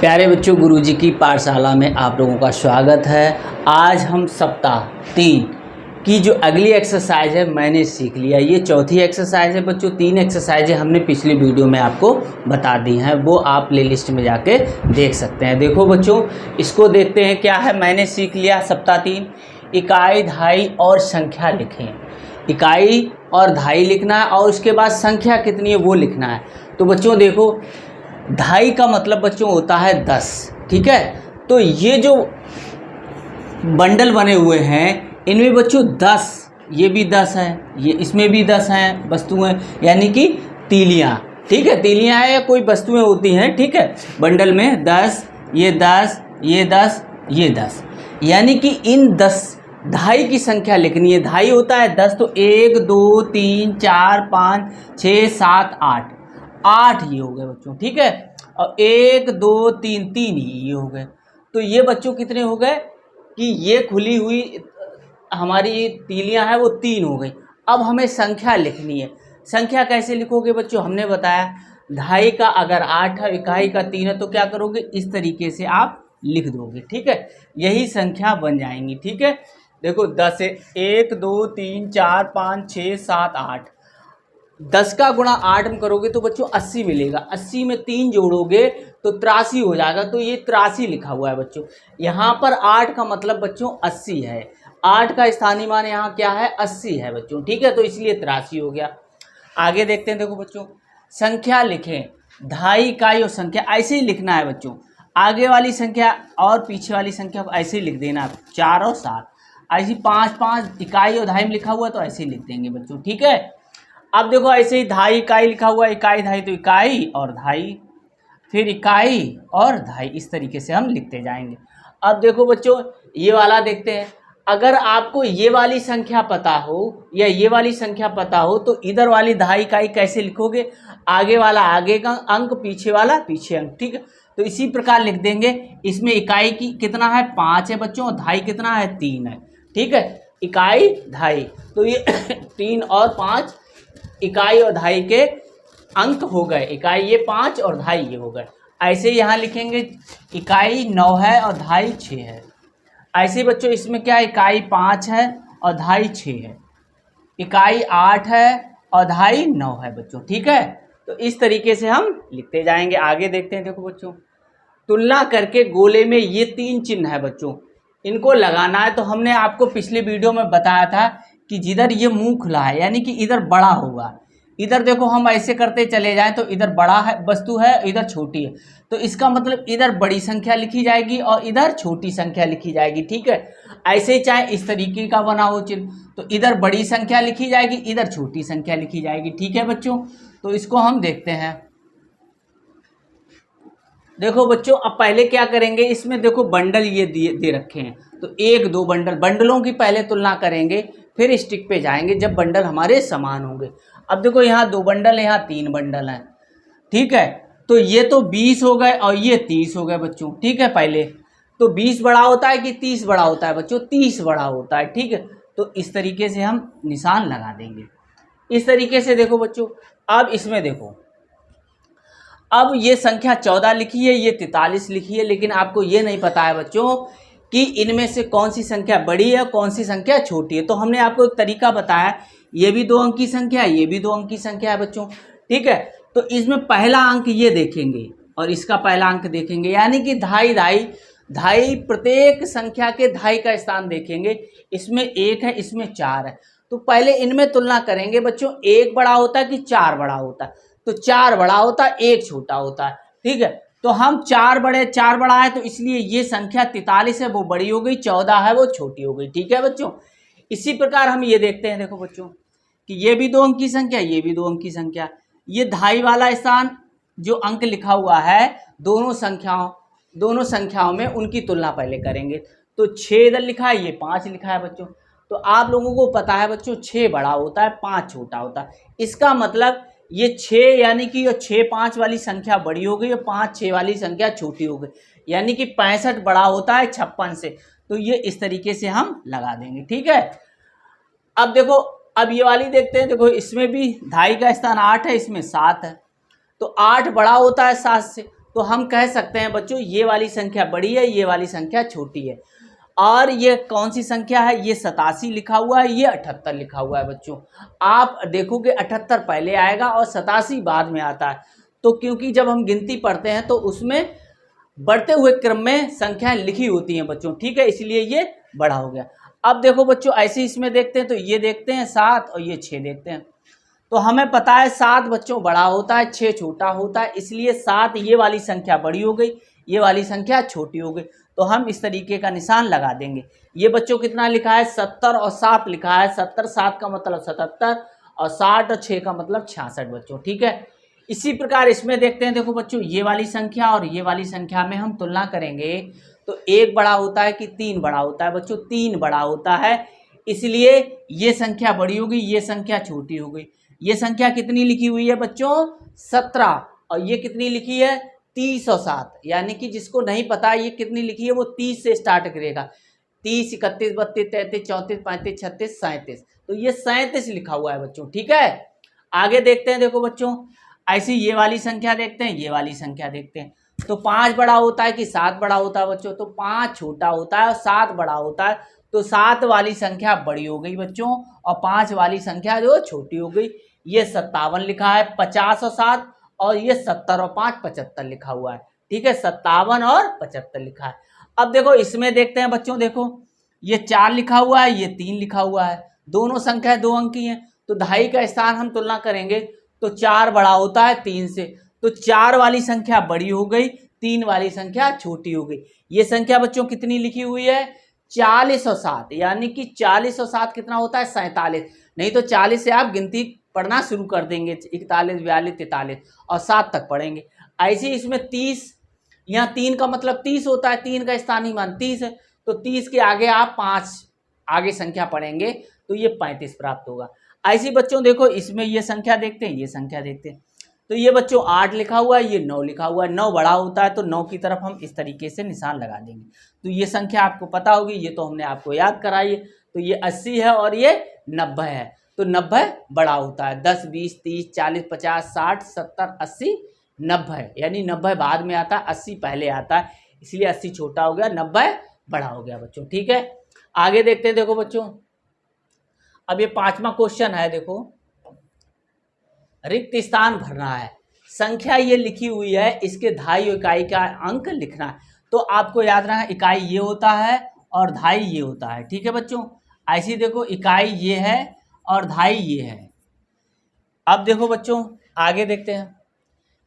प्यारे बच्चों, गुरुजी की पाठशाला में आप लोगों का स्वागत है। आज हम सप्ताह 3 की जो अगली एक्सरसाइज है मैंने सीख लिया। ये चौथी एक्सरसाइज है बच्चों। 3 एक्सरसाइजें हमने पिछली वीडियो में आपको बता दी हैं, वो आप प्लेलिस्ट में जाके देख सकते हैं। देखो बच्चों, इसको देखते हैं क्या है। मैंने सीख लिया सप्ताह 3 इकाई, दहाई और संख्या लिखें। इकाई और दहाई लिखना है और उसके बाद संख्या कितनी है वो लिखना है। तो बच्चों देखो, दहाई का मतलब बच्चों होता है 10, ठीक है। तो ये जो बंडल बने हुए हैं इनमें बच्चों 10, ये भी 10 है, ये इसमें भी 10 हैं वस्तुएं, यानी कि तीलियां, ठीक है। तीलियां है या कोई वस्तुएं होती हैं, ठीक है। बंडल में 10, ये 10, ये 10, ये 10, यानी कि इन 10 दहाई की संख्या लिखनी है। दहाई होता है 10, तो 1 2 3 4 5 6 7 8 ये हो गए बच्चों, ठीक है। और 1 2 3 3 ये हो गए। तो ये बच्चों कितने हो गए कि ये खुली हुई हमारी तीलियां हैं वो 3 हो गई। अब हमें संख्या लिखनी है। संख्या कैसे लिखोगे बच्चों, हमने बताया दहाई का अगर 8 है, इकाई का 3 है, तो क्या करोगे, इस तरीके से आप लिख दोगे, ठीक है। यही संख्या बन जाएंगी, ठीक है। देखो 10 है, 1 2 3 4 5 6 7 8, 10 का गुणा 8 में करोगे तो बच्चों 80 मिलेगा। 80 में 3 जोड़ोगे तो 83 हो जाएगा। तो ये 83 लिखा हुआ है बच्चों। यहाँ पर 8 का मतलब बच्चों 80 है। 8 का स्थानीय मान यहाँ क्या है, 80 है बच्चों, ठीक है। तो इसलिए 83 हो गया। आगे देखते हैं। देखो बच्चों, संख्या लिखें, दहाई, इकाई और संख्या ऐसे ही लिखना है बच्चों। आगे वाली संख्या और पीछे वाली संख्या को ऐसे ही लिख देना, 4 और 7 ऐसी 5 5 इकाई और दहाई में लिखा हुआ है तो ऐसे ही लिख देंगे बच्चों, ठीक है। अब देखो ऐसे ही दहाई, इकाई लिखा हुआ है, इकाई दहाई, तो इकाई और दहाई, फिर इकाई और दहाई, इस तरीके से हम लिखते जाएंगे। अब देखो बच्चों, ये वाला देखते हैं। अगर आपको ये वाली संख्या पता हो या ये वाली संख्या पता हो तो इधर वाली दहाई, इकाई कैसे लिखोगे, आगे वाला आगे का अंक, पीछे वाला पीछे अंक, ठीक है। तो इसी प्रकार लिख देंगे। इसमें इकाई की कितना है, 5 है बच्चों, और दहाई कितना है, 3 है, ठीक है। इकाई दहाई, तो ये 3 और 5 इकाई और दहाई के अंक हो गए। इकाई ये 5 और दहाई ये हो गए। ऐसे यहाँ लिखेंगे, इकाई 9 है और दहाई 6 है। ऐसे बच्चों इसमें क्या है, इकाई 5 है और दहाई 6 है, इकाई 8 है और दहाई 9 है बच्चों, ठीक है। तो इस तरीके से हम लिखते जाएंगे। आगे देखते हैं। देखो बच्चों, तुलना करके गोले में ये 3 चिन्ह है बच्चों, इनको लगाना है। तो हमने आपको पिछले वीडियो में बताया था कि जिधर ये मुंह खुला है यानी कि इधर बड़ा होगा, इधर देखो हम ऐसे करते चले जाएं तो इधर बड़ा है वस्तु है, इधर छोटी है, तो इसका मतलब इधर बड़ी संख्या लिखी जाएगी और इधर छोटी संख्या लिखी जाएगी, ठीक है। ऐसे चाहे इस तरीके का बना हो चिन्ह, तो इधर बड़ी संख्या लिखी जाएगी, इधर छोटी संख्या लिखी जाएगी, ठीक है बच्चों। तो इसको हम देखते हैं। देखो बच्चों, अब पहले क्या करेंगे, इसमें देखो बंडल ये दे रखे हैं, तो 1 2 बंडलों की पहले तुलना करेंगे, फिर स्टिक पे जाएंगे जब बंडल हमारे समान होंगे। अब देखो यहाँ 2 बंडल है, यहाँ 3 बंडल हैं, ठीक है। तो ये तो 20 हो गए और ये 30 हो गए बच्चों, ठीक है। पहले तो 20 बड़ा होता है कि 30 बड़ा होता है बच्चों, 30 बड़ा होता है, ठीक है। तो इस तरीके से हम निशान लगा देंगे, इस तरीके से। देखो बच्चों, अब इसमें देखो, अब ये संख्या 14 लिखी है, ये 43 लिखी है, लेकिन आपको ये नहीं पता है बच्चों कि इनमें से कौन सी संख्या बड़ी है, कौन सी संख्या छोटी है। तो हमने आपको एक तरीका बताया, ये भी 2 अंक की संख्या है, ये भी 2 अंक की संख्या है बच्चों, ठीक है। तो इसमें पहला अंक ये देखेंगे और इसका पहला अंक देखेंगे, यानी कि दहाई दहाई दहाई, प्रत्येक संख्या के दहाई का स्थान देखेंगे। इसमें 1 है, इसमें 4 है, तो पहले इनमें तुलना करेंगे बच्चों। 1 बड़ा होता है कि 4 बड़ा होता है, तो 4 बड़ा होता है, 1 छोटा होता है, ठीक है। तो हम 4 बड़ा है, तो इसलिए ये संख्या 43 है वो बड़ी हो गई, 14 है वो छोटी हो गई, ठीक है बच्चों। इसी प्रकार हम ये देखते हैं। देखो बच्चों कि ये भी 2 अंक की संख्या, ये भी 2 अंक की संख्या। ये दहाई वाला स्थान जो अंक लिखा हुआ है, दोनों संख्याओं में उनकी तुलना पहले करेंगे। तो 6 इधर लिखा है, ये 5 लिखा है बच्चों। तो आप लोगों को पता है बच्चों 6 बड़ा होता है, 5 छोटा होता है। इसका मतलब ये 6 यानी कि ये 6 5 वाली संख्या बड़ी हो गई और 5 6 वाली संख्या छोटी हो गई, यानी कि 65 बड़ा होता है 56 से। तो ये इस तरीके से हम लगा देंगे, ठीक है। अब देखो, अब ये वाली देखते हैं। देखो इसमें भी दहाई का स्थान 8 है, इसमें 7 है, तो 8 बड़ा होता है 7 से, तो हम कह सकते हैं बच्चों ये वाली संख्या बड़ी है, ये वाली संख्या छोटी है। और ये कौन सी संख्या है, ये 87 लिखा हुआ है, ये 78 लिखा हुआ है बच्चों। आप देखोगे 78 पहले आएगा और 87 बाद में आता है। तो क्योंकि जब हम गिनती पढ़ते हैं तो उसमें बढ़ते हुए क्रम में संख्याएं लिखी होती हैं बच्चों, ठीक है, इसलिए ये बड़ा हो गया। अब देखो बच्चों ऐसे इसमें देखते हैं तो ये देखते हैं 7 और ये 6 देखते हैं। तो हमें पता है 7 बच्चों बड़ा होता है, 6 छोटा होता है, इसलिए 7 ये वाली संख्या बड़ी हो गई, ये वाली संख्या छोटी हो गई। तो हम इस तरीके का निशान लगा देंगे। ये बच्चों कितना लिखा है, 70 और 7 लिखा है। 70 7 का मतलब 77 और 60 और 6 का मतलब 66 बच्चों, ठीक है। इसी प्रकार इसमें देखते हैं, देखो बच्चों ये वाली संख्या और ये वाली संख्या में हम तुलना करेंगे तो 1 बड़ा होता है कि 3 बड़ा होता है बच्चों, 3 बड़ा होता है, इसलिए ये संख्या बड़ी होगी, ये संख्या छोटी हो गई। ये संख्या कितनी लिखी हुई है बच्चों, 17, और ये कितनी लिखी है, 30 और 7। यानी कि जिसको नहीं पता ये कितनी लिखी है वो 30 से स्टार्ट करेगा। 30 31 32 33 34 35 36 37, तो ये 37 लिखा हुआ है बच्चों, ठीक है। आगे देखते हैं, देखो बच्चों ऐसी ये वाली संख्या देखते हैं, ये वाली संख्या देखते हैं। तो 5 बड़ा होता है कि 7 बड़ा होता है बच्चों, तो 5 छोटा होता है और 7 बड़ा होता है। तो 7 वाली संख्या बड़ी हो गई बच्चों और 5 वाली संख्या जो छोटी हो गई। ये 57 लिखा है, 50 और 7, और ये 70 और 5 75 लिखा हुआ है, ठीक है। 57 और 75 लिखा है। अब देखो इसमें देखते हैं बच्चों, देखो ये 4 लिखा हुआ है, ये 3 लिखा हुआ है, दोनों संख्या 2 अंक की हैं। तो दहाई का स्थान हम तुलना करेंगे तो 4 बड़ा होता है 3 से, तो 4 वाली संख्या बड़ी हो गई, 3 वाली संख्या छोटी हो गई। ये संख्या बच्चों कितनी लिखी हुई है, 40 और 7, यानी कि 40 और 7 कितना होता है, 47। नहीं तो 40 से आप गिनती पढ़ना शुरू कर देंगे, 41 42 43 और 7 तक पढ़ेंगे। ऐसे इसमें 30, यहाँ 3 का मतलब 30 होता है, 3 का स्थानीय मान 30 है, तो 30 के आगे आप 5 आगे संख्या पढ़ेंगे तो ये 35 प्राप्त होगा। ऐसे बच्चों देखो इसमें ये संख्या देखते हैं, ये संख्या देखते हैं। तो ये बच्चों 8 लिखा हुआ है, ये 9 लिखा हुआ है, 9 बड़ा होता है तो 9 की तरफ हम इस तरीके से निशान लगा देंगे। तो ये संख्या आपको पता होगी, ये तो हमने आपको याद कराई है। तो ये 80 है और ये 90 है, तो 90 बड़ा होता है। 10 20 30 40 50 60 70 80 90, यानी 90 बाद में आता है, 80 पहले आता है, इसलिए 80 छोटा हो गया, 90 बड़ा हो गया बच्चों, ठीक है। आगे देखते हैं, देखो बच्चों अब ये 5वां क्वेश्चन है। देखो रिक्त स्थान भरना है, संख्या ये लिखी हुई है, इसके दहाई और इकाई का अंक लिखना है। तो आपको याद रखना इकाई ये होता है और दहाई ये होता है, ठीक है बच्चों। ऐसी देखो इकाई ये है और दहाई ये है। अब देखो बच्चों आगे देखते हैं,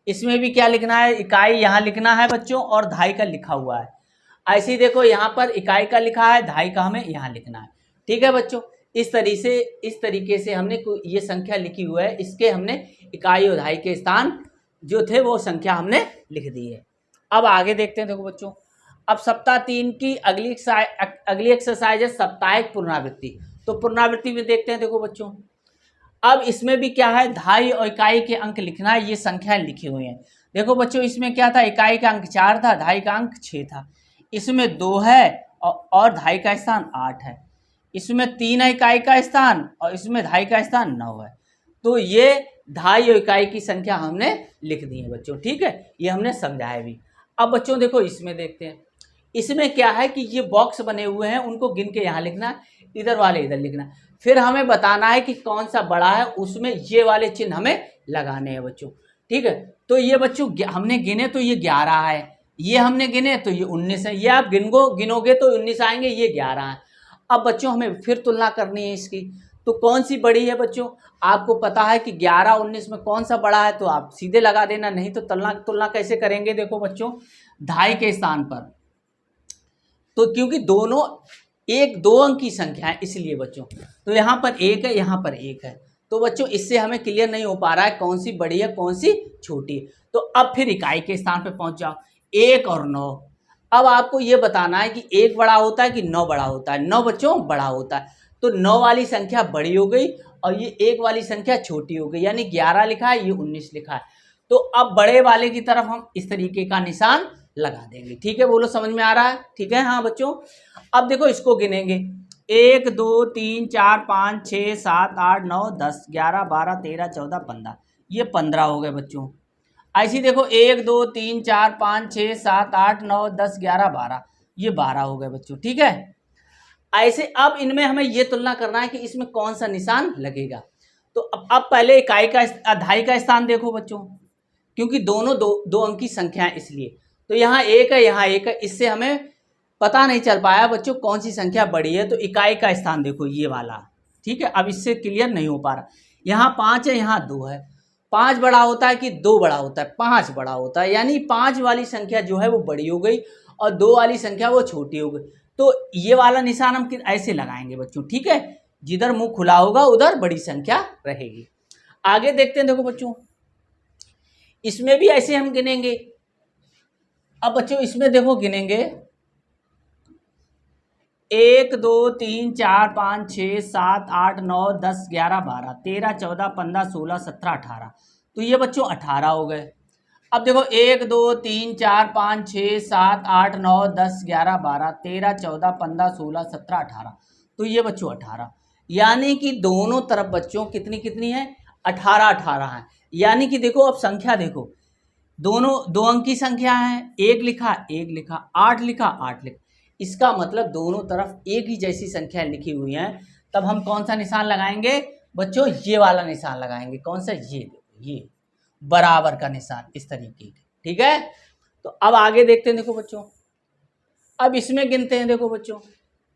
इसमें भी क्या लिखना है, इकाई यहाँ लिखना है बच्चों और दहाई का लिखा हुआ है। ऐसे ही देखो यहाँ पर इकाई का लिखा है, दहाई का हमें यहाँ लिखना है, ठीक है बच्चों। इस तरीके से हमने ये संख्या लिखी हुई है, इसके हमने इकाई और दहाई के स्थान जो थे वो संख्या हमने लिख दी है। अब आगे देखते हैं, देखो बच्चों अब सप्ताह 3 की अगली एक्सरसाइज है साप्ताहिक पुनरावृत्ति। तो पुनरावृत्ति में देखते हैं, देखो बच्चों अब इसमें भी क्या है, दहाई और इकाई के अंक लिखना है, ये संख्याएं लिखी हुई हैं। देखो बच्चों इसमें क्या था, इकाई का अंक 4 था, दहाई का अंक 6 था, इसमें 2 है और दहाई का स्थान 8 है, इसमें 3 है इकाई का स्थान और इसमें दहाई का स्थान 9 है। तो ये दहाई और इकाई की संख्या हमने लिख दी है बच्चों, ठीक है, ये हमने समझाया भी। अब बच्चों देखो इसमें देखते हैं, इसमें क्या है कि ये बॉक्स बने हुए हैं, उनको गिन के यहाँ लिखना है, इधर वाले इधर लिखना है, फिर हमें बताना है कि कौन सा बड़ा है, उसमें ये वाले चिन्ह हमें लगाने हैं बच्चों, ठीक है। तो ये बच्चों हमने गिने तो ये 11 है, ये हमने गिने तो ये 19 है, ये आप गिनोगे तो 19 आएंगे, ये 11 है। अब बच्चों हमें फिर तुलना करनी है इसकी, तो कौन सी बड़ी है बच्चों, आपको पता है कि 11 19 में कौन सा बड़ा है, तो आप सीधे लगा देना, नहीं तो तुलना कैसे करेंगे। देखो बच्चों दहाई के स्थान पर, तो क्योंकि दोनों 1 2 अंक की संख्या है इसलिए बच्चों, तो यहाँ पर 1 है, यहाँ पर 1 है, तो बच्चों इससे हमें क्लियर नहीं हो पा रहा है कौन सी बड़ी है कौन सी छोटी है। तो अब फिर इकाई के स्थान पे पहुंच जाओ, 1 और 9। अब आपको ये बताना है कि 1 बड़ा होता है कि 9 बड़ा होता है। 9 बच्चों बड़ा होता है, तो 9 वाली संख्या बड़ी हो गई और ये 1 वाली संख्या छोटी हो गई, यानी 11 लिखा है, ये 19 लिखा है। तो अब बड़े वाले की तरफ हम इस तरीके का निशान लगा देंगे, ठीक है, बोलो समझ में आ रहा है, ठीक है। हाँ बच्चों अब देखो इसको गिनेंगे, 1 2 3 4 5 6 7 8 9 10 11 12 13 14 15, ये 15 हो गए बच्चों। ऐसी देखो 1 2 3 4 5 6 7 8 9 10 11 12, ये 12 हो गए बच्चों, ठीक है। ऐसे अब इनमें हमें ये तुलना करना है कि इसमें कौन सा निशान लगेगा। तो अब पहले इकाई का दहाई का स्थान देखो बच्चों, क्योंकि दोनों दो अंकी संख्या है इसलिए। तो यहाँ एक है, यहाँ एक है, इससे हमें पता नहीं चल पाया बच्चों कौन सी संख्या बड़ी है। तो इकाई का स्थान देखो ये वाला, ठीक है। अब इससे क्लियर नहीं हो पा रहा, यहाँ 5 है, यहाँ 2 है। 5 बड़ा होता है कि 2 बड़ा होता है? 5 बड़ा होता है, यानी 5 वाली संख्या जो है वो बड़ी हो गई और 2 वाली संख्या वो छोटी हो गई। तो ये वाला निशान हम ऐसे लगाएंगे बच्चों, ठीक है। जिधर मुंह खुला होगा उधर बड़ी संख्या रहेगी। आगे देखते हैं, देखो बच्चों इसमें भी ऐसे हम गिनेंगे। अब बच्चों इसमें देखो गिनेंगे 1 2 3 4 5 6 7 8 9 10 11 12 13 14 15 16 17 18, तो ये बच्चों 18 हो गए। अब देखो 1 2 3 4 5 6 7 8 9 10 11 12 13 14 15 16 17 18, तो ये बच्चों 18, यानी कि दोनों तरफ बच्चों कितनी कितनी है? 18 18 है। यानी कि देखो अब संख्या देखो, दोनों दो अंकी संख्या है, एक लिखा 8 लिखा 8 लिखा, इसका मतलब दोनों तरफ एक ही जैसी संख्या लिखी हुई है। तब हम कौन सा निशान लगाएंगे बच्चों? ये वाला निशान लगाएंगे। कौन सा? ये बराबर का निशान, इस तरीके का, ठीक है। तो अब आगे देखते हैं, देखो बच्चों अब इसमें गिनते हैं, देखो बच्चों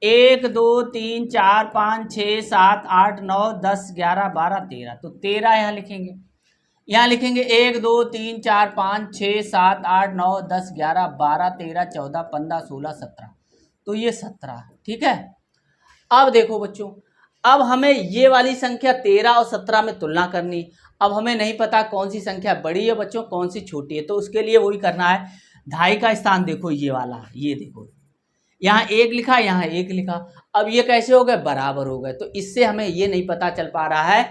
1 2 3 4 5 6 7 8 9 10 11 12 13, तो 13 यहाँ लिखेंगे। यहाँ लिखेंगे 1 2 3 4 5 6 7 8 9 10 11 12 13 14 15 16 17, तो ये 17, ठीक है। अब देखो बच्चों, अब हमें ये वाली संख्या 13 और 17 में तुलना करनी। अब हमें नहीं पता कौन सी संख्या बड़ी है बच्चों, कौन सी छोटी है। तो उसके लिए वही करना है, ढाई का स्थान देखो ये वाला, ये देखो यहाँ 1 लिखा, यहाँ 1 लिखा। अब ये कैसे हो गए? बराबर हो गए। तो इससे हमें ये नहीं पता चल पा रहा है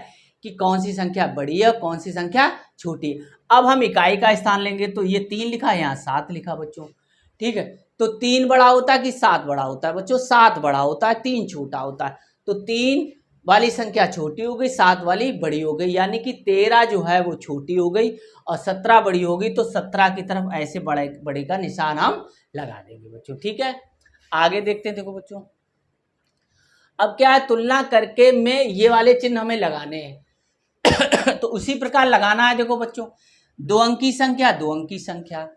कि कौन सी संख्या बड़ी है और कौन सी संख्या छोटी है। अब हम इकाई का स्थान लेंगे, तो ये 3 लिखा, यहाँ 7 लिखा बच्चों, ठीक है। तो 3 बड़ा होता है कि 7 बड़ा होता है बच्चों? 7 बड़ा होता है, 3 छोटा होता है। तो 3 वाली संख्या छोटी हो गई, 7 वाली बड़ी हो गई, यानी कि 13 जो है वो छोटी हो गई और 17 बड़ी हो गई। तो 17 की तरफ ऐसे बड़े का निशान हम लगा देंगे बच्चों, ठीक है। आगे देखते हैं, देखो बच्चों अब क्या है, तुलना करके में ये वाले चिन्ह हमें लगाने हैं। तो उसी प्रकार लगाना है। देखो बच्चों 2 अंकी संख्या 2 अंकी संख्या,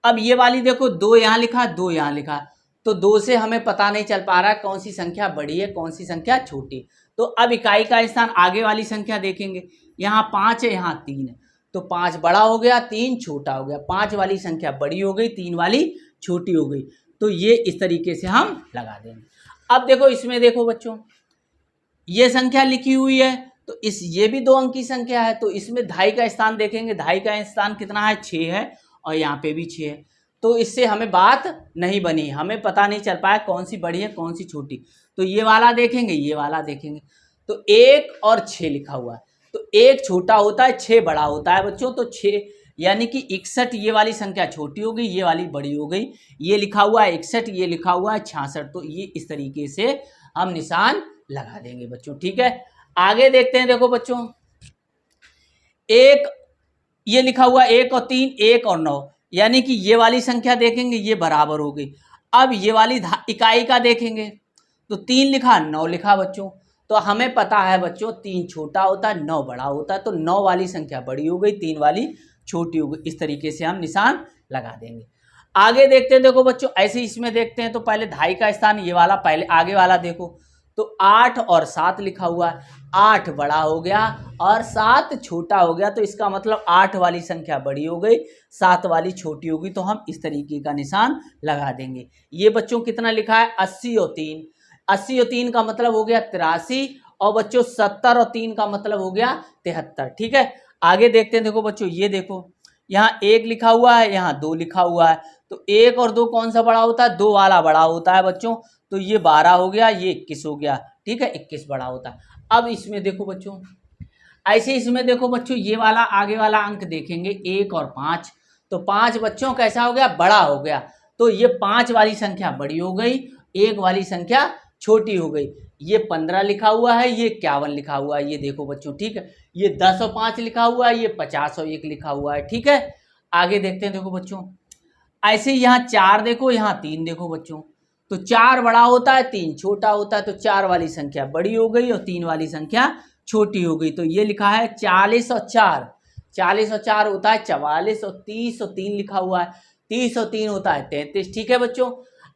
अब ये वाली देखो 2 यहाँ लिखा 2 यहाँ लिखा, तो 2 से हमें पता नहीं चल पा रहा है कौन सी संख्या बड़ी है कौन सी संख्या छोटी। तो अब इकाई का स्थान आगे वाली संख्या देखेंगे, यहाँ 5 है, यहाँ 3 है, तो 5 बड़ा हो गया 3 छोटा हो गया। 5 वाली संख्या बड़ी हो गई, 3 वाली छोटी हो गई। तो ये इस तरीके से हम लगा देंगे। अब देखो इसमें देखो बच्चों ये संख्या लिखी हुई है, तो ये भी 2 अंकी संख्या है, तो इसमें ढाई का स्थान देखेंगे। ढाई का स्थान कितना है? 6 है, और यहाँ पे भी 6 है। तो इससे हमें बात नहीं बनी, हमें पता नहीं चल पाया कौन सी बड़ी है कौन सी छोटी। तो ये वाला देखेंगे, ये वाला देखेंगे, तो 1 और 6 लिखा हुआ है, तो 1 छोटा होता है 6 बड़ा होता है बच्चों। तो 6 यानी कि 61, ये वाली संख्या छोटी हो गई, ये वाली बड़ी हो गई। ये लिखा हुआ है 61, ये लिखा हुआ है 66, तो ये इस तरीके से हम निशान लगा देंगे बच्चों, ठीक है। आगे देखते हैं, देखो बच्चों 1 ये लिखा हुआ 1 और 3, 1 और 9, यानी कि ये वाली संख्या देखेंगे ये बराबर हो गई। अब ये वाली इकाई का देखेंगे, तो 3 लिखा 9 लिखा बच्चों। तो हमें पता है बच्चों 3 छोटा होता है 9 बड़ा होता है, तो 9 वाली संख्या बड़ी हो गई, 3 वाली छोटी हो गई। इस तरीके से हम निशान लगा देंगे। आगे देखते हैं, देखो बच्चों ऐसे इसमें देखते हैं, तो पहले ढाई का स्थान ये वाला, पहले आगे वाला देखो, तो 8 और 7 लिखा हुआ है। 8 बड़ा हो गया और 7 छोटा हो गया, तो इसका मतलब 8 वाली संख्या बड़ी हो गई, 7 वाली छोटी होगी। तो हम इस तरीके का निशान लगा देंगे। ये बच्चों कितना लिखा है? 80 और 3, 80 और 3 का मतलब हो गया 83, और बच्चों 70 और 3 का मतलब हो गया 73, ठीक है। आगे देखते हैं, देखो बच्चों ये देखो यहाँ 1 लिखा हुआ है, यहाँ 2 लिखा हुआ है, तो 1 और 2 कौन सा बड़ा होता है? 2 वाला बड़ा होता है बच्चों। तो ये 12 हो गया, ये 21 हो गया, ठीक है, 21 बड़ा होता है। अब इसमें देखो बच्चों ऐसे इसमें देखो बच्चों ये वाला आगे वाला अंक देखेंगे 1 और 5, तो 5 बच्चों कैसा हो गया? बड़ा हो गया। तो ये 5 वाली संख्या बड़ी हो गई, 1 वाली संख्या छोटी हो गई। ये 15 लिखा हुआ है, ये 51 लिखा हुआ है, ये देखो बच्चों, ठीक है। ये 10 और 5 लिखा हुआ है, ये 50 और 1 लिखा हुआ है, ठीक है। आगे देखते हैं, देखो बच्चों ऐसे ही यहाँ 4 देखो, यहाँ 3 देखो बच्चों, तो 4 बड़ा होता है 3 छोटा होता है, तो 4 वाली संख्या बड़ी हो गई और 3 वाली संख्या छोटी हो गई। तो ये लिखा है 40 और 4, 40 और 4 होता है 44 और 30 और 3 लिखा हुआ है 30 और 3 होता है 33। ठीक है बच्चों,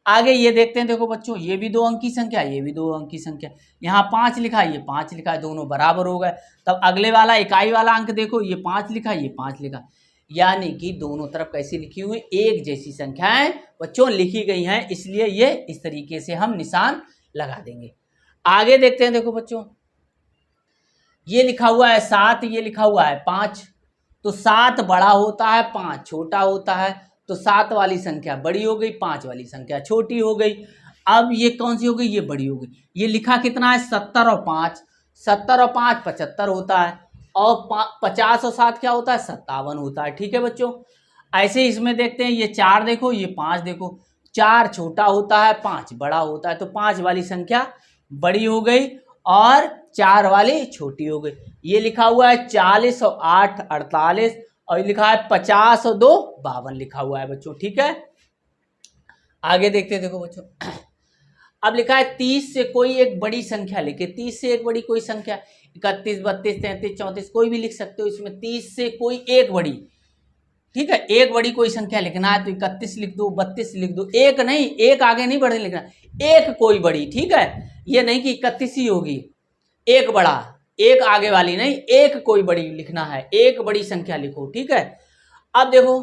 आगे ये देखते हैं, देखो बच्चों ये भी 2 अंक की संख्या, ये भी 2 अंक की संख्या, यहाँ 5 लिखा है, ये 5 लिखा है, दोनों बराबर हो गए। तब अगले वाला इकाई वाला अंक देखो, ये 5 लिखा है, ये 5 लिखा, यानी कि दोनों तरफ कैसी लिखी हुई, एक जैसी संख्याएं बच्चों लिखी गई हैं, इसलिए ये इस तरीके से हम निशान लगा देंगे। आगे देखते हैं, देखो बच्चों ये लिखा हुआ है 7, ये लिखा हुआ है 5, तो 7 बड़ा होता है 5 छोटा होता है, तो 7 वाली संख्या बड़ी हो गई, 5 वाली संख्या छोटी हो गई। अब ये कौन सी हो गई, ये बड़ी हो गई। ये लिखा कितना है 70 और 5, 70 और 5 75 होता है, और 50 और 7 क्या होता है 57 होता है। ठीक है बच्चों, ऐसे इसमें देखते हैं, ये 4 देखो, ये 5 देखो, 4 छोटा होता है 5 बड़ा होता है, तो 5 वाली संख्या बड़ी हो गई और 4 वाली छोटी हो गई। ये लिखा हुआ है 40 और 8 48, और लिखा है 50 और 2 52 लिखा हुआ है बच्चों। ठीक है, आगे देखते हैं, देखो बच्चों अब लिखा है 30 से कोई एक बड़ी संख्या लिखे, 30 से एक बड़ी कोई संख्या, 31 32 33 34 कोई भी लिख सकते हो, इसमें 30 से कोई एक बड़ी, ठीक है, एक बड़ी कोई संख्या लिखना है तो 31 लिख दो, 32 लिख दो, एक नहीं, एक आगे नहीं बढ़ने लिखना, एक कोई बड़ी। ठीक है, ये नहीं कि 31 ही होगी, एक बड़ा, एक आगे वाली नहीं, एक कोई बड़ी लिखना है, एक बड़ी संख्या लिखो। ठीक है, अब देखो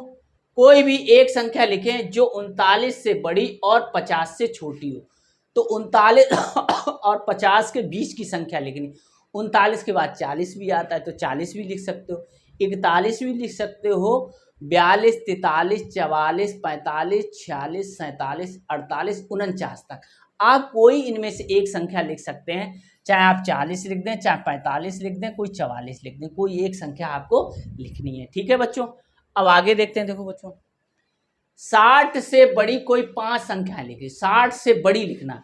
कोई भी एक संख्या लिखें जो 39 से बड़ी और 50 से छोटी हो, तो 39 और 50 के बीच की संख्या लिखनी। 39 के बाद 40 भी आता है तो 40 भी लिख सकते हो, 41 भी लिख सकते हो, 42 43 44 45 46 47 48 49 तक आप कोई इनमें से एक संख्या लिख सकते हैं, चाहे आप 40 लिख दें, चाहे 45 लिख दें, कोई 44 लिख दें, कोई एक संख्या आपको लिखनी है। ठीक है बच्चों, अब आगे देखते हैं, देखो बच्चों 60 से बड़ी कोई 5 संख्या लिखी, 60 से बड़ी लिखना,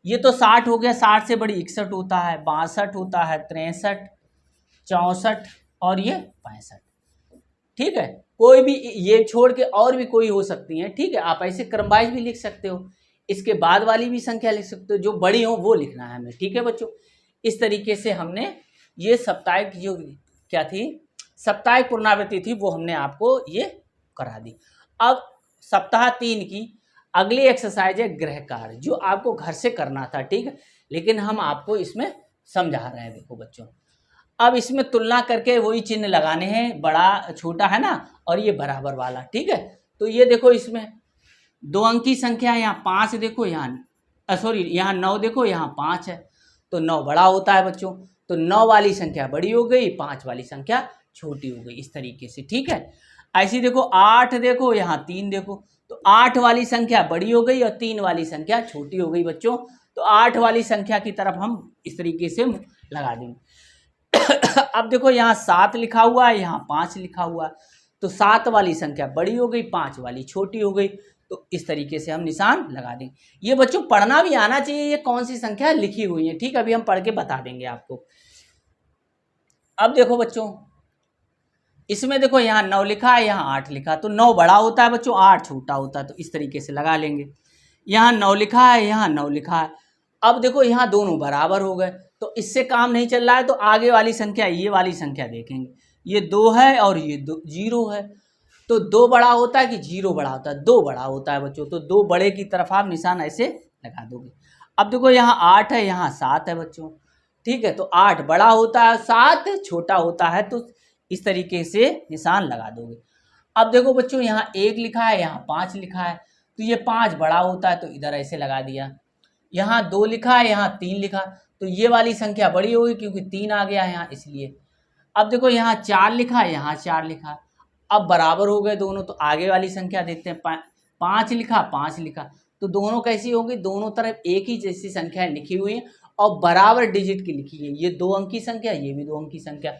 ये तो 60 हो गया, 60 से बड़ी 61 होता है, 62 होता है, 63 64 और ये 65। ठीक है, कोई भी ये छोड़ के और भी कोई हो सकती है। ठीक है, आप ऐसे क्रमवाइज भी लिख सकते हो, इसके बाद वाली भी संख्या लिख सकते हो, जो बड़ी हो वो लिखना है हमें। ठीक है बच्चों, इस तरीके से हमने ये साप्ताहिक जो क्या थी साप्ताहिक पुनरावृत्ति थी वो हमने आपको ये करा दी। अब सप्ताह 3 की अगली एक्सरसाइज है गृह कार्य, जो आपको घर से करना था। ठीक है, लेकिन हम आपको इसमें समझा रहे हैं। देखो बच्चों, अब इसमें तुलना करके वही चिन्ह लगाने हैं, बड़ा छोटा है ना, और ये बराबर वाला। ठीक है, तो ये देखो इसमें 2 अंक की संख्या, यहाँ 5 देखो, यहाँ सॉरी यहाँ 9 देखो, यहाँ 5 है, तो 9 बड़ा होता है बच्चों, तो 9 वाली संख्या बड़ी हो गई, 5 वाली संख्या छोटी हो गई, इस तरीके से। ठीक है, ऐसी देखो 8 देखो, यहाँ 3 देखो, तो 8 वाली संख्या बड़ी हो गई और 3 वाली संख्या छोटी हो गई बच्चों, तो 8 वाली संख्या की तरफ हम इस तरीके से लगा देंगे। अब देखो यहाँ 7 लिखा हुआ है, यहाँ 5 लिखा हुआ है, तो 7 वाली संख्या बड़ी हो गई, 5 वाली छोटी हो गई, तो इस तरीके से हम निशान लगा देंगे। ये बच्चों पढ़ना भी आना चाहिए, ये कौन सी संख्या लिखी हुई है। ठीक है, अभी हम पढ़ के बता देंगे आपको। अब देखो बच्चों इसमें देखो यहाँ 9 लिखा है, यहाँ 8 लिखा, तो 9 बड़ा होता है बच्चों, 8 छोटा होता है, तो इस तरीके से लगा लेंगे। यहाँ 9 लिखा है, यहाँ 9 लिखा है, अब देखो यहाँ दोनों बराबर हो गए, तो इससे काम नहीं चल रहा है, तो आगे वाली संख्या ये वाली संख्या देखेंगे, ये 2 है और ये 0 है, तो 2 बड़ा होता है कि 0 बड़ा होता है, 2 बड़ा होता है बच्चों, तो 2 बड़े की तरफ आप निशान ऐसे लगा दोगे। अब देखो यहाँ 8 है, यहाँ 7 है बच्चों। ठीक है, तो 8 बड़ा होता है, 7 छोटा होता है, तो इस तरीके से निशान लगा दोगे। अब देखो बच्चों यहाँ 1 लिखा है, यहाँ 5 लिखा है, तो ये 5 बड़ा होता है, तो इधर ऐसे लगा दिया। यहाँ 2 लिखा है, यहाँ 3 लिखा, तो ये वाली संख्या बड़ी होगी क्योंकि 3 आ गया है यहाँ, इसलिए। अब देखो यहाँ 4 लिखा है, यहाँ 4 लिखा, अब बराबर हो गए दोनों, तो आगे वाली संख्या देखते हैं। 5 लिखा, 5 लिखा, तो दोनों कैसी होगी, दोनों तरफ एक ही जैसी संख्या लिखी हुई है और बराबर डिजिट की लिखी है। ये 2 अंक की संख्या, ये भी 2 अंक की संख्या,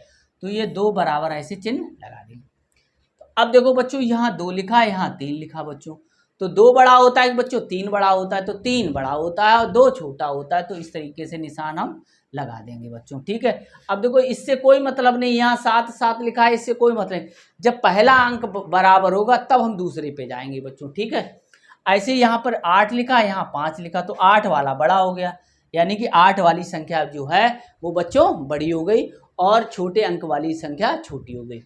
तो ये 2 बराबर ऐसे चिन्ह लगा देंगे। तो अब देखो बच्चों यहाँ 2 लिखा है, यहाँ 3 लिखा बच्चों, तो 2 बड़ा होता है बच्चों, 3 बड़ा होता है तो 3 बड़ा होता है और 2 छोटा होता है। तो इस तरीके से निशान हम लगा देंगे बच्चों, ठीक है। अब देखो इससे कोई मतलब नहीं, यहाँ 7 7 लिखा है, इससे कोई मतलब नहीं। जब पहला अंक बराबर होगा तब हम दूसरे पे जाएंगे बच्चों, ठीक है। ऐसे यहाँ पर 8 लिखा, यहाँ 5 लिखा, तो 8 वाला बड़ा हो गया, यानी कि 8 वाली संख्या जो है वो बच्चों बड़ी हो गई और छोटे अंक वाली संख्या छोटी हो गई।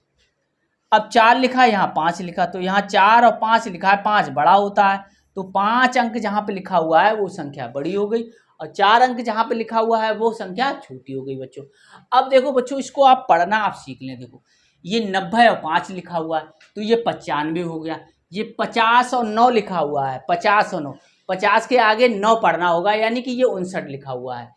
अब 4 लिखा, यहाँ 5 लिखा, तो यहाँ 4 और 5 लिखा है, 5 बड़ा होता है, तो 5 अंक जहाँ पे लिखा हुआ है वो संख्या बड़ी हो गई और 4 अंक जहाँ पे लिखा हुआ है वो संख्या छोटी हो गई बच्चों। अब देखो बच्चों, इसको आप पढ़ना आप सीख लें। देखो ये 90 और 5 लिखा हुआ है तो ये 95 हो गया। ये 50 और 9 लिखा हुआ है, 50 और 9, 50 के आगे 9 पढ़ना होगा, यानी कि ये 59 लिखा हुआ है।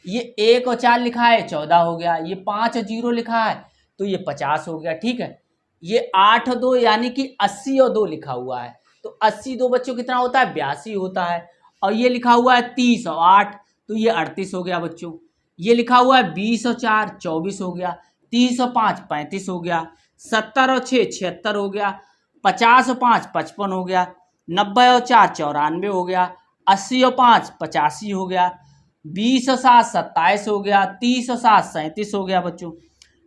ये 1 और 4 लिखा है, 14 हो गया। ये 5 और 0 लिखा है तो ये 50 हो गया, ठीक है। ये 8 और 2 यानी कि 80 और 2 लिखा हुआ है, तो 80 2 बच्चों कितना होता है, 82 होता है। और ये लिखा हुआ है 30 और 8, तो ये 38 हो गया बच्चों। ये लिखा हुआ है 20 और 4 24 हो गया, 30 और 5 35 हो गया, 70 और 6 76 हो गया, 50 और 5 55 हो गया, 90 और 4 94 हो गया, 80 और 5 85 हो गया, 20 और 7 27 हो गया, 30 और 7 37 हो गया बच्चों,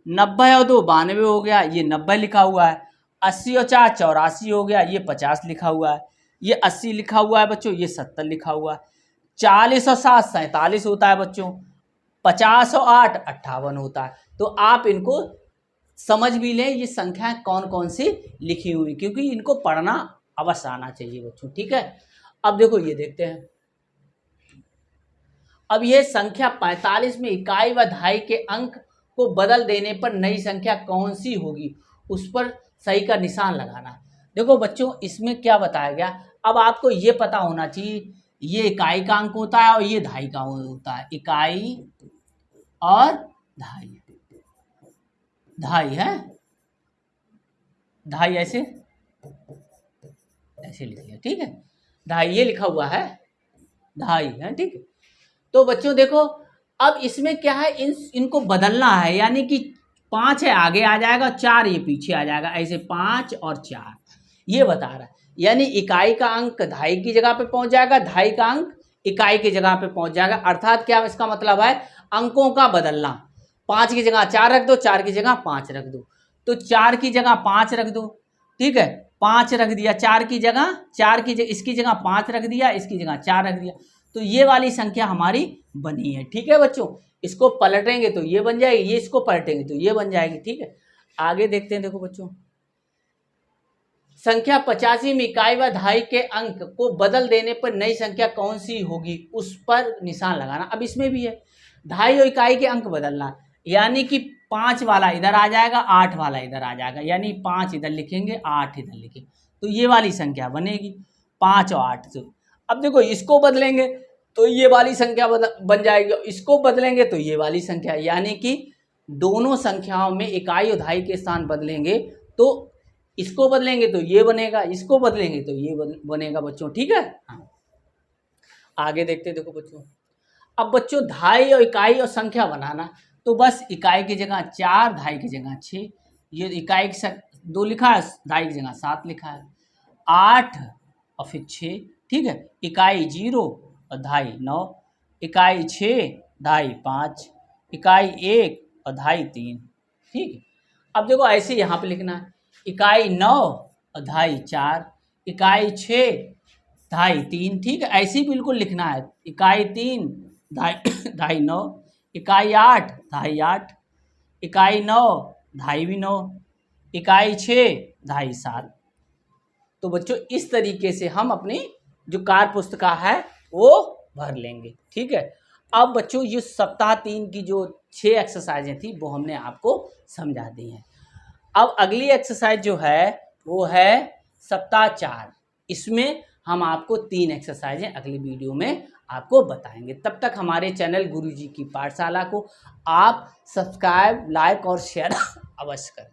90 और 2 92 हो गया, ये 90 लिखा हुआ है, 80 और 4 84 हो गया, ये 50 लिखा हुआ है, ये 80 लिखा हुआ है बच्चों, ये 70 लिखा हुआ है, 40 और 7 47 होता है बच्चों, 50 और 8 58 होता है। तो आप इनको समझ भी लें ये संख्याएं कौन कौन सी लिखी हुई, क्योंकि इनको पढ़ना अवश्य आना चाहिए बच्चों, ठीक है। अब देखो ये देखते हैं, अब ये संख्या 45 में इकाई व दहाई के अंक को बदल देने पर नई संख्या कौन सी होगी, उस पर सही का निशान लगाना। देखो बच्चों इसमें क्या बताया गया, अब आपको ये पता होना चाहिए ये इकाई का अंक होता है और ये दहाई का अंक होता है। इकाई और दहाई, दहाई है, दहाई ऐसे ऐसे लिख लिया, ठीक है। दहाई ये लिखा हुआ है, दहाई है, ठीक है। तो बच्चों देखो अब इसमें क्या है, इनको बदलना है, यानी कि 5 है आगे आ जाएगा, 4 ये पीछे आ जाएगा, ऐसे 5 और 4 ये बता रहा है। यानी इकाई का अंक दहाई की जगह पे पहुंच जाएगा, दहाई का अंक इकाई की जगह पे पहुंच जाएगा। अर्थात क्या इसका मतलब है, अंकों का बदलना। 5 की जगह 4 रख दो, 4 की जगह 5 रख दो, तो 4 की जगह 5 रख दो, ठीक है। 5 रख दिया 4 की जगह, 4 की जगह इसकी जगह 5 रख दिया, इसकी जगह 4 रख दिया, तो ये वाली संख्या हमारी बनी है, ठीक है बच्चों। इसको पलटेंगे तो ये बन जाएगी, ये इसको पलटेंगे तो ये बन जाएगी, ठीक है। आगे देखते हैं, देखो बच्चों संख्या 85 में इकाई व दहाई के अंक को बदल देने पर नई संख्या कौन सी होगी, उस पर निशान लगाना। अब इसमें भी है दहाई और इकाई के अंक बदलना, यानी कि 5 वाला इधर आ जाएगा, 8 वाला इधर आ जाएगा, यानी 5 इधर लिखेंगे, 8 इधर लिखेंगे, तो ये वाली संख्या बनेगी 5 और 8 से। अब देखो इसको बदलेंगे तो ये वाली संख्या बन जाएगी, इसको बदलेंगे तो ये वाली संख्या, यानी कि दोनों संख्याओं में इकाई और दहाई के स्थान बदलेंगे, तो इसको बदलेंगे तो ये बनेगा, इसको बदलेंगे तो ये बनेगा बच्चों, ठीक है। हाँ आगे देखते देखो बच्चों, अब बच्चों दहाई और इकाई और संख्या बनाना, तो बस इकाई की जगह 4, दहाई की जगह 6, ये इकाई की 2 लिखा है, दहाई की जगह 7 लिखा है, 8 और फिर 6, ठीक है। इकाई 0 और दहाई 9, इकाई 6 दहाई 5, इकाई 1 और दहाई 3, ठीक है। अब देखो ऐसे यहाँ पे लिखना है, इकाई 9 और दहाई 4, इकाई 6 दहाई 3, ठीक है। ऐसे ही बिल्कुल लिखना है, इकाई 3 दहाई 9, इकाई 8 दहाई 8, इकाई 9 दहाई भी 9, इकाई 6 दहाई 7। तो बच्चों इस तरीके से हम अपनी जो कार्य पुस्तिका है वो भर लेंगे, ठीक है। अब बच्चों ये सप्ताह 3 की जो 6 एक्सरसाइजें थी वो हमने आपको समझा दी हैं। अब अगली एक्सरसाइज जो है वो है सप्ताह 4, इसमें हम आपको 3 एक्सरसाइजें अगली वीडियो में आपको बताएंगे। तब तक हमारे चैनल गुरुजी की पाठशाला को आप सब्सक्राइब, लाइक और शेयर अवश्य करें।